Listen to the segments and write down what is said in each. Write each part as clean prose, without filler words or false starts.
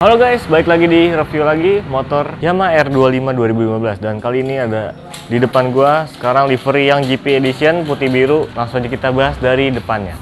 Halo guys, balik lagi di review lagi motor Yamaha R25 2015. Dan kali ini ada di depan gua sekarang livery yang GP Edition putih biru. Langsung aja kita bahas dari depannya.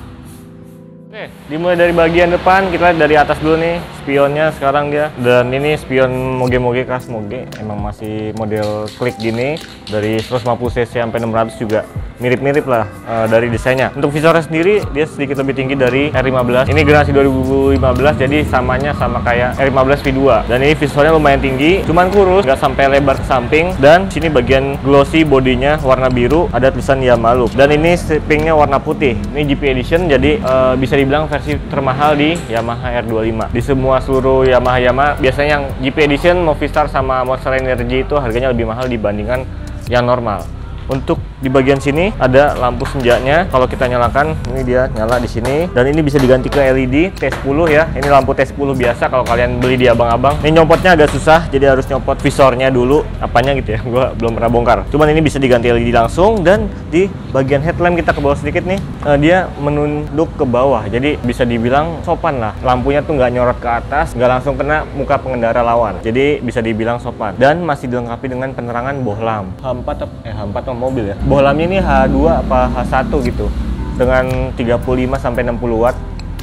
Oke, dimulai dari bagian depan, kita lihat dari atas dulu nih spionnya sekarang dia. Dan ini spion moge-moge khas moge, emang masih model klik gini. Dari 150cc sampai 600 juga mirip-mirip lah dari desainnya. Untuk visornya sendiri dia sedikit lebih tinggi dari R15. Ini generasi 2015, jadi samanya sama kayak R15 V2. Dan ini visornya lumayan tinggi, cuman kurus, nggak sampai lebar ke samping. Dan sini bagian glossy bodinya warna biru, ada tulisan Yamaha Loop. Dan ini stripingnya warna putih. Ini GP Edition, jadi bisa dibilang versi termahal di Yamaha R25. Di semua seluruh Yamaha biasanya yang GP Edition, Movistar sama Monster Energy itu harganya lebih mahal dibandingkan yang normal. Untuk di bagian sini ada lampu senjanya. Kalau kita nyalakan, ini dia nyala di sini. Dan ini bisa diganti ke LED T10 ya. Ini lampu T10 biasa kalau kalian beli di abang-abang. Ini nyopotnya agak susah, jadi harus nyopot visornya dulu. Apanya gitu ya, gua belum pernah bongkar. Cuman ini bisa diganti LED langsung. Dan di bagian headlamp kita ke bawah sedikit nih, dia menunduk ke bawah. Jadi bisa dibilang sopan lah. Lampunya tuh nggak nyorot ke atas, nggak langsung kena muka pengendara lawan. Jadi bisa dibilang sopan. Dan masih dilengkapi dengan penerangan bohlam. H4 mobil ya. Bohlamnya ini H2 apa H1 gitu. Dengan 35 sampai 60 watt,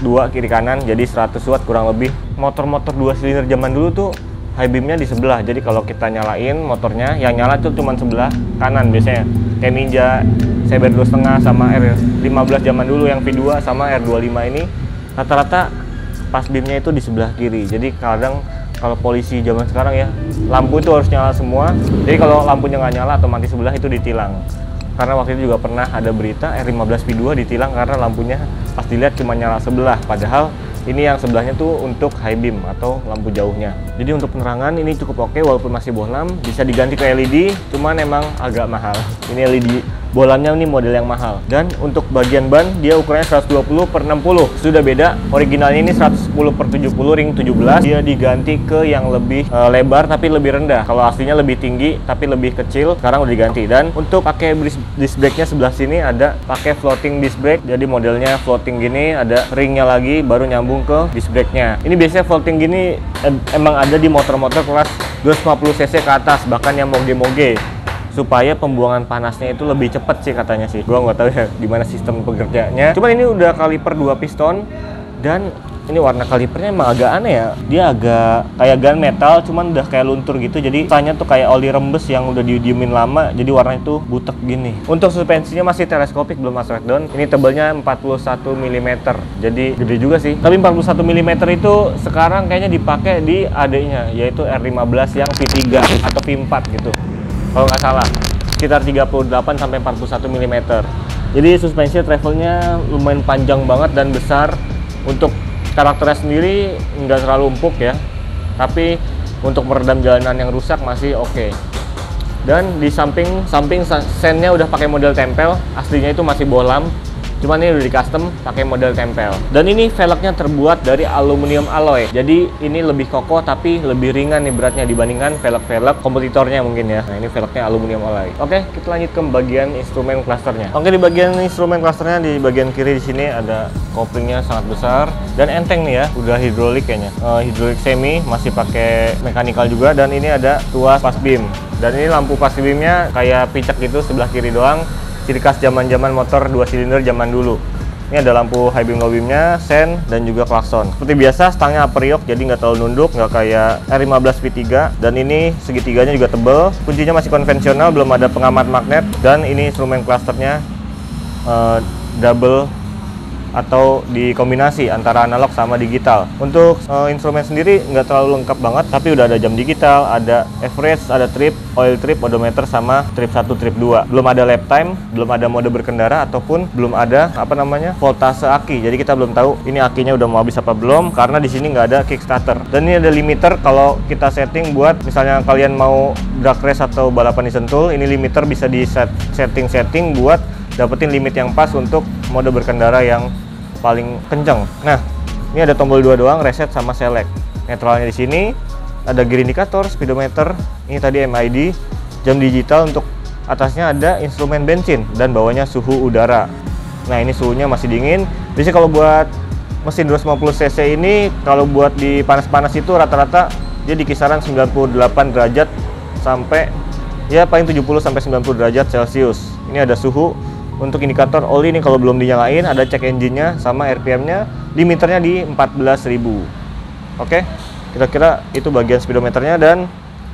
2 kiri kanan, jadi 100 watt kurang lebih. Motor-motor 2 silinder zaman dulu tuh high beamnya di sebelah. Jadi kalau kita nyalain motornya, yang nyala tuh cuma sebelah kanan biasanya. Kayak Ninja CBR 2,5 sama R15 zaman dulu yang V2 sama R25 ini rata-rata pas beamnya itu di sebelah kiri. Jadi kadang kalau polisi zaman sekarang ya, lampu itu harus nyala semua. Jadi kalau lampunya nggak nyala atau mati sebelah itu ditilang. Karena waktu itu juga pernah ada berita R15 V2 ditilang karena lampunya pas dilihat cuma nyala sebelah. Padahal ini yang sebelahnya tuh untuk high beam atau lampu jauhnya. Jadi untuk penerangan ini cukup oke walaupun masih bohlam. Bisa diganti ke LED, cuman emang agak mahal. Ini LED bohlamnya ini model yang mahal. Dan untuk bagian ban dia ukurannya 120/60. Sudah beda. Originalnya ini 110/70 ring 17. Dia diganti ke yang lebih lebar tapi lebih rendah. Kalau aslinya lebih tinggi tapi lebih kecil, sekarang udah diganti. Dan untuk pakai disc brake-nya sebelah sini ada pakai floating disc brake. Jadi modelnya floating gini, ada ringnya lagi baru nyambung ke disc brake-nya. Ini biasanya floating gini emang ada di motor-motor kelas 250cc ke atas, bahkan yang moge-moge, supaya pembuangan panasnya itu lebih cepat sih katanya sih. Gua nggak tahu ya gimana sistem pekerjaannya. Cuman ini udah kaliper 2 piston. Dan ini warna kalipernya emang agak aneh ya. Dia agak kayak gunmetal, cuman udah kayak luntur gitu. Jadi warnanya tuh kayak oli rembes yang udah didiemin lama. Jadi warnanya tuh butek gini. Untuk suspensinya masih teleskopik, belum masuk down. Ini tebalnya 41 mm. Jadi gede juga sih. Tapi 41 mm itu sekarang kayaknya dipakai di adiknya, yaitu R15 yang V3 atau V4 gitu. Kalau nggak salah, sekitar 38 sampai 41 mm. Jadi suspensi travelnya lumayan panjang banget dan besar. Untuk karakternya sendiri nggak terlalu empuk ya, tapi untuk meredam jalanan yang rusak masih oke. Dan di samping sennya udah pakai model tempel, aslinya itu masih bohlam. Cuman ini udah di custom pakai model tempel. Dan ini velgnya terbuat dari aluminium alloy. Jadi ini lebih kokoh tapi lebih ringan nih beratnya dibandingkan velg-velg kompetitornya mungkin ya. Nah ini velgnya aluminium alloy. Oke, kita lanjut ke bagian instrumen clusternya. Oke, di bagian instrumen clusternya di bagian kiri di sini ada koplingnya sangat besar dan enteng nih ya. Udah hidrolik kayaknya. Hidrolik semi, masih pakai mekanikal juga. Dan ini ada tuas pas beam. Dan ini lampu pas beamnya kayak picak gitu sebelah kiri doang. Ciri khas zaman-zaman motor 2 silinder zaman dulu. Ini ada lampu high beam low beamnya, sen, dan juga klakson. Seperti biasa, stangnya upper yoke, jadi nggak terlalu nunduk, nggak kayak R15 V3. Dan ini segitiganya juga tebel. Kuncinya masih konvensional, belum ada pengamat magnet. Dan ini instrumen clusternya double atau dikombinasi antara analog sama digital. Untuk instrumen sendiri nggak terlalu lengkap banget, tapi udah ada jam digital, ada average, ada trip, oil trip, odometer, sama trip 1, trip 2. Belum ada lap time, belum ada mode berkendara, ataupun belum ada voltase aki. Jadi kita belum tahu ini akinya udah mau habis apa belum, karena di sini nggak ada kickstarter. Dan ini ada limiter kalau kita setting buat misalnya kalian mau drag race atau balapan di Sentul, ini limiter bisa di setting buat dapetin limit yang pas untuk mode berkendara yang paling kenceng. Nah, ini ada tombol 2 doang, reset sama select. Netralnya di sini, ada gear indikator, speedometer, ini tadi MID, jam digital. Untuk atasnya ada instrumen bensin dan bawahnya suhu udara. Nah, ini suhunya masih dingin. Biasanya kalau buat mesin 250 cc ini kalau buat di panas-panas itu rata-rata dia di kisaran 98 derajat sampai ya paling 70 sampai 90 derajat Celcius. Ini ada suhu. Untuk indikator oli ini kalau belum dinyalain, ada cek engine-nya sama RPM-nya, limiternya di 14.000. Oke, kira-kira itu bagian speedometernya, dan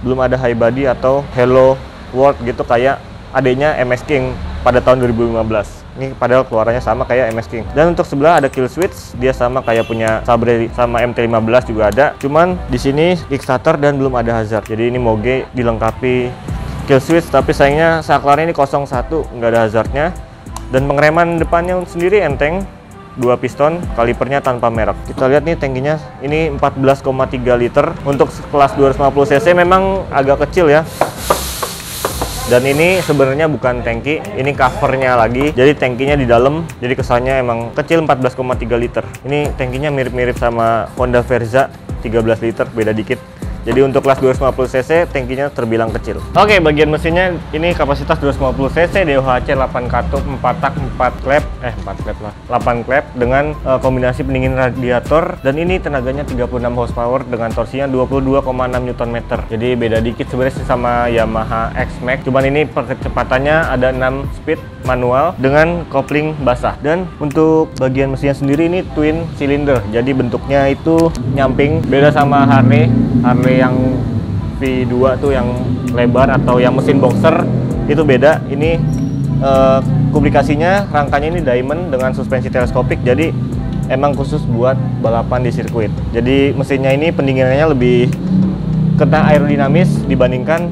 belum ada high body atau hello world gitu kayak adanya MS King pada tahun 2015. Ini padahal keluarannya sama kayak MS King. Dan untuk sebelah ada kill switch, dia sama kayak punya Sabre sama MT-15 juga ada. Cuman di sini kickstarter dan belum ada hazard. Jadi ini moge dilengkapi kill switch, tapi sayangnya saklarnya ini 01, nggak ada hazardnya. Dan pengereman depannya sendiri enteng, 2 piston, kalipernya tanpa merek. Kita lihat nih tangkinya, ini 14,3 liter. Untuk kelas 250 cc memang agak kecil ya. Dan ini sebenarnya bukan tangki, ini covernya lagi. Jadi tangkinya di dalam, jadi kesannya emang kecil, 14,3 liter. Ini tangkinya mirip-mirip sama Honda Verza 13 liter, beda dikit. Jadi untuk kelas 250 cc tangkinya terbilang kecil. Oke, bagian mesinnya ini kapasitas 250 cc, DOHC 8 katup, 4 tak, 4 klep, 8 klep dengan kombinasi pendingin radiator, dan ini tenaganya 36 horsepower dengan torsinya 22,6 Nm. Jadi beda dikit sebenarnya sama Yamaha X-Max. Cuman ini perkecepatannya ada 6 speed manual dengan kopling basah. Dan untuk bagian mesinnya sendiri ini twin cylinder. Jadi bentuknya itu nyamping, beda sama Harley yang V2 tuh yang lebar atau yang mesin boxer itu beda. Ini publikasinya rangkanya ini diamond dengan suspensi teleskopik, jadi emang khusus buat balapan di sirkuit. Jadi mesinnya ini pendinginannya lebih kena aerodinamis dibandingkan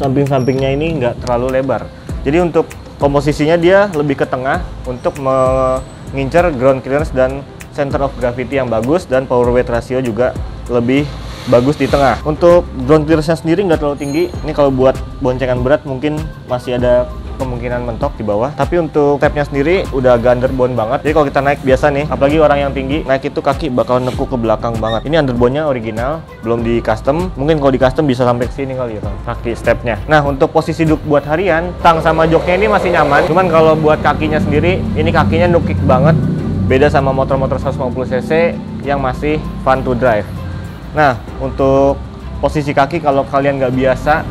samping-sampingnya ini nggak terlalu lebar. Jadi untuk komposisinya dia lebih ke tengah untuk mengincar ground clearance dan center of gravity yang bagus, dan power weight ratio juga lebih bagus di tengah. Untuk ground clearance-nya sendiri nggak terlalu tinggi. Ini kalau buat boncengan berat mungkin masih ada kemungkinan mentok di bawah. Tapi untuk stepnya sendiri udah agak underbone banget. Jadi kalau kita naik biasa nih, apalagi orang yang tinggi, naik itu kaki bakal nekuk ke belakang banget. Ini underbone-nya original, belum di custom. Mungkin kalau di custom bisa sampai ke sini kali ya, kaki stepnya. Nah, untuk posisi duduk buat harian, tang sama joknya ini masih nyaman. Cuman kalau buat kakinya sendiri, ini kakinya nukik banget. Beda sama motor-motor 150 cc yang masih fun to drive. Nah, untuk posisi kaki kalau kalian nggak biasa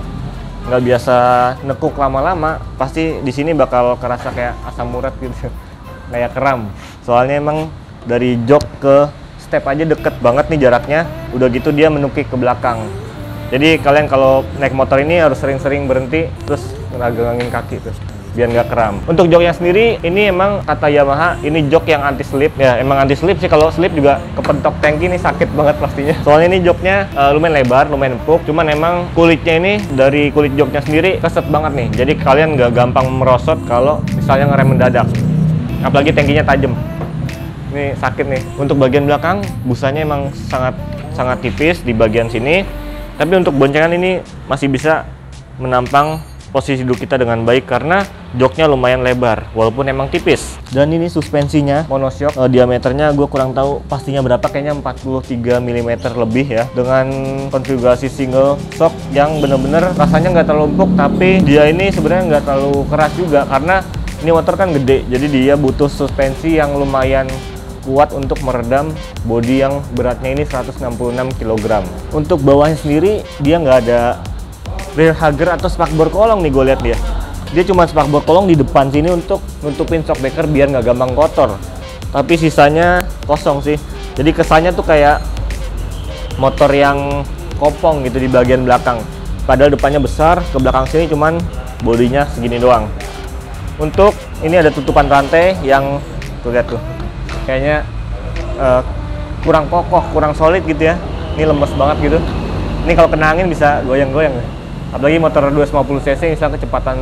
nekuk lama-lama, pasti di sini bakal kerasa kayak asam urat gitu, kayak kram. Soalnya emang dari jok ke step aja deket banget nih jaraknya, udah gitu dia menukik ke belakang. Jadi kalian kalau naik motor ini harus sering-sering berhenti, terus ngegangin kaki terus, biar nggak kram. Untuk joknya sendiri, ini emang kata Yamaha, ini jok yang anti slip ya. Emang anti slip sih, kalau slip juga kepentok tangki ini sakit banget pastinya. Soalnya ini joknya lumayan lebar, lumayan empuk. Cuman emang kulitnya ini dari kulit joknya sendiri keset banget nih. Jadi kalian nggak gampang merosot kalau misalnya ngerem mendadak. Apalagi tangkinya tajam. Ini sakit nih. Untuk bagian belakang, busanya emang sangat tipis di bagian sini. Tapi untuk boncengan ini masih bisa menampang posisi duduk kita dengan baik karena joknya lumayan lebar walaupun emang tipis. Dan ini suspensinya monoshock, diameternya gue kurang tahu pastinya berapa, kayaknya 43 mm lebih ya, dengan konfigurasi single shock yang bener-bener rasanya nggak terlalu empuk, tapi dia ini sebenarnya nggak terlalu keras juga karena ini motor kan gede, jadi dia butuh suspensi yang lumayan kuat untuk meredam bodi yang beratnya ini 166 kg. Untuk bawahnya sendiri dia nggak ada rear hugger atau spakbor kolong nih, gue lihat dia cuma spakbor kolong di depan sini untuk nutupin shockbreaker biar nggak gampang kotor, tapi sisanya kosong sih. Jadi kesannya tuh kayak motor yang kopong gitu di bagian belakang, padahal depannya besar, ke belakang sini cuman bodinya segini doang. Untuk ini ada tutupan rantai yang tuh lihat tuh kayaknya kurang kokoh, kurang solid gitu ya. Ini lemes banget gitu. Ini kalau kena angin bisa goyang-goyang. Apalagi motor 250 cc misalnya kecepatan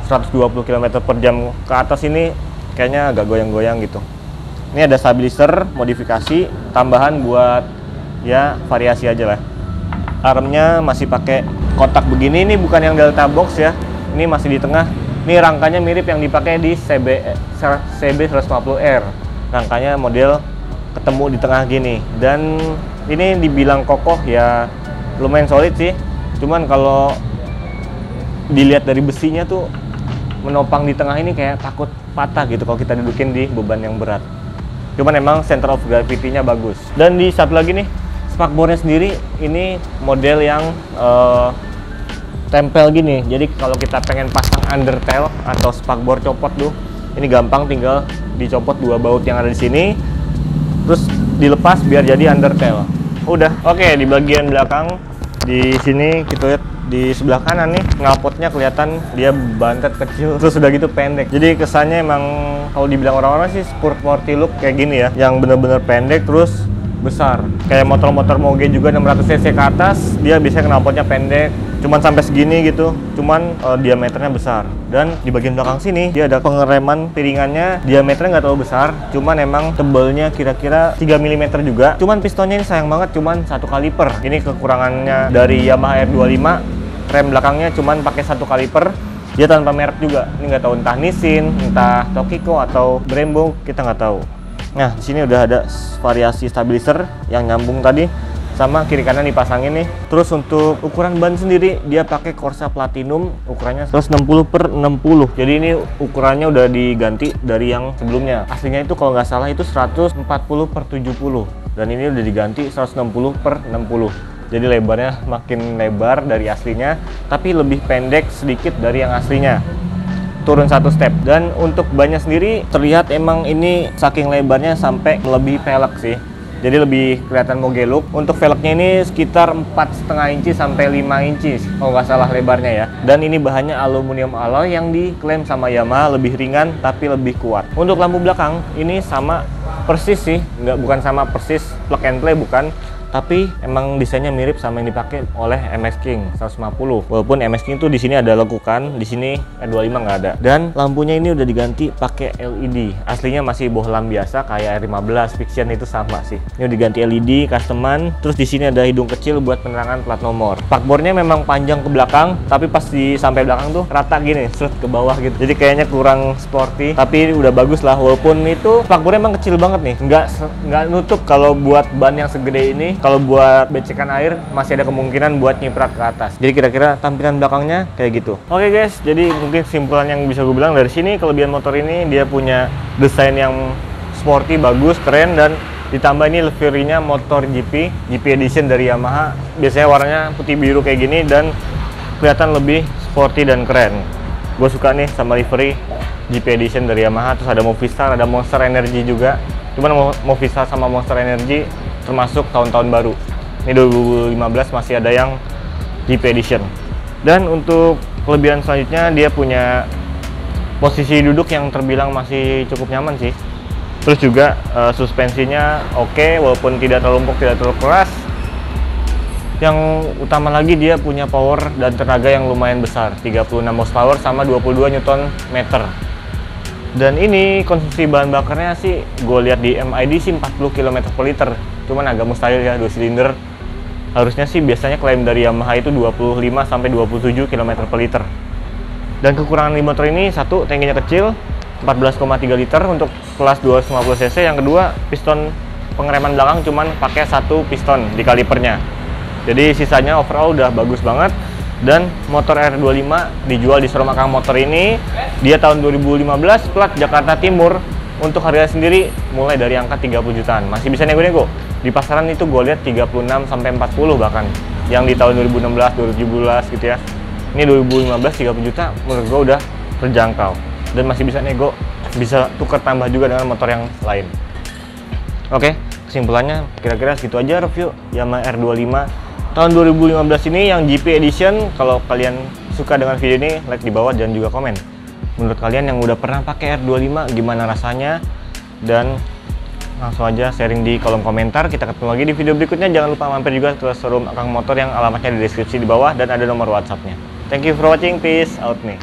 120 km per jam ke atas, ini kayaknya agak goyang-goyang gitu. Ini ada stabilizer modifikasi tambahan buat ya variasi aja lah. Armnya masih pakai kotak begini, ini bukan yang delta box ya. Ini masih di tengah. Ini rangkanya mirip yang dipakai di CB150R. Rangkanya model ketemu di tengah gini. Dan ini dibilang kokoh ya, lumayan solid sih. Cuman kalau dilihat dari besinya tuh menopang di tengah ini kayak takut patah gitu kalau kita dudukin di beban yang berat. Cuman emang center of gravity-nya bagus. Dan di satu lagi nih, spakbornya sendiri ini model yang tempel gini. Jadi kalau kita pengen pasang undertail atau spakbor copot tuh, ini gampang, tinggal dicopot dua baut yang ada di sini, terus dilepas biar jadi undertail. Udah. Oke, di bagian belakang di sini kita lihat di sebelah kanan nih, knalpotnya kelihatan dia bantet kecil, terus udah gitu pendek. Jadi kesannya emang kalau dibilang orang-orang sih sporty look kayak gini ya, yang bener-bener pendek terus besar. Kayak motor-motor moge juga 600 cc ke atas, dia biasanya knalpotnya pendek, cuman sampai segini gitu, cuman diameternya besar. Dan di bagian belakang sini dia ada pengereman piringannya, diameternya nggak terlalu besar, cuman emang tebelnya kira-kira 3 mm juga. Cuman pistonnya ini sayang banget, cuman 1 kaliper. Ini kekurangannya dari Yamaha R25. Rem belakangnya cuman pakai 1 kaliper, dia tanpa merek juga. Ini nggak tahu entah Nissin, entah Tokiko atau Brembo, kita nggak tahu. Nah, di sini udah ada variasi stabilizer yang nyambung tadi, sama kiri kanan dipasangin nih. Terus untuk ukuran ban sendiri dia pakai Corsa Platinum, ukurannya 160/60. Jadi ini ukurannya udah diganti dari yang sebelumnya. Aslinya itu kalau nggak salah itu 140/70, dan ini udah diganti 160/60. Jadi lebarnya makin lebar dari aslinya, tapi lebih pendek sedikit dari yang aslinya. Turun 1 step. Dan untuk bannya sendiri terlihat emang ini saking lebarnya sampai melebihi velg sih. Jadi lebih kelihatan moge look. Untuk velgnya ini sekitar 4,5 inci sampai 5 inci kalau nggak salah lebarnya ya. Dan ini bahannya aluminium alloy yang diklaim sama Yamaha lebih ringan tapi lebih kuat. Untuk lampu belakang ini sama persis sih, bukan sama persis plug and play bukan. Tapi emang desainnya mirip sama yang dipakai oleh MX King 150. Walaupun MX King tuh di sini ada lekukan, di sini R25 nggak ada. Dan lampunya ini udah diganti pakai LED. Aslinya masih bohlam biasa kayak R15 Fiction, itu sama sih. Ini udah diganti LED customan. Terus di sini ada hidung kecil buat penerangan plat nomor. Spakbornya memang panjang ke belakang, tapi pas sampai belakang tuh rata gini, strut ke bawah gitu. Jadi kayaknya kurang sporty, tapi udah bagus lah. Walaupun itu spakbornya emang kecil banget nih, nggak nutup kalau buat ban yang segede ini. Kalau buat becekan air masih ada kemungkinan buat nyiprat ke atas. Jadi kira-kira tampilan belakangnya kayak gitu. Oke guys, jadi mungkin kesimpulan yang bisa gue bilang dari sini, kelebihan motor ini dia punya desain yang sporty, bagus, keren, dan ditambah ini livery-nya motor GP Edition dari Yamaha. Biasanya warnanya putih biru kayak gini dan kelihatan lebih sporty dan keren. Gue suka nih sama livery GP Edition dari Yamaha. Terus ada Movistar, ada Monster Energy juga. Cuman Movistar sama Monster Energy termasuk tahun-tahun baru. Ini 2015 masih ada yang GP Edition. Dan untuk kelebihan selanjutnya, dia punya posisi duduk yang terbilang masih cukup nyaman sih. Terus juga suspensinya oke, walaupun tidak terlalu empuk, tidak terlalu keras. Yang utama lagi dia punya power dan tenaga yang lumayan besar, 36 horsepower sama 22 Nm. Dan ini konsumsi bahan bakarnya sih gue lihat di MID sih 40 km/liter. Cuman agak mustahil ya, 2 silinder. Harusnya sih biasanya klaim dari Yamaha itu 25 sampai 27 km/liter. Dan kekurangan di motor ini, satu, tangkinya kecil, 14,3 liter untuk kelas 250 cc. Yang kedua, piston pengereman belakang cuman pakai 1 piston di kalipernya. Jadi sisanya overall udah bagus banget. Dan motor R25 dijual di showroom Akang Motor ini, dia tahun 2015, plat Jakarta Timur. Untuk harga sendiri mulai dari angka 30 jutaan. Masih bisa nego-nego. Di pasaran itu gue lihat 36 sampai 40 bahkan. Yang di tahun 2016, 2017 gitu ya. Ini 2015 30 juta menurut gue udah terjangkau. Dan masih bisa nego, bisa tuker tambah juga dengan motor yang lain. Oke, kesimpulannya kira-kira segitu aja review Yamaha R25 tahun 2015 ini yang GP Edition. Kalau kalian suka dengan video ini, like di bawah dan juga komen. Menurut kalian yang udah pernah pakai R25 gimana rasanya? Dan langsung aja sharing di kolom komentar. Kita ketemu lagi di video berikutnya. Jangan lupa mampir juga ke showroom Akang Motor yang alamatnya di deskripsi di bawah dan ada nomor WhatsApp-nya. Thank you for watching. Peace out nih.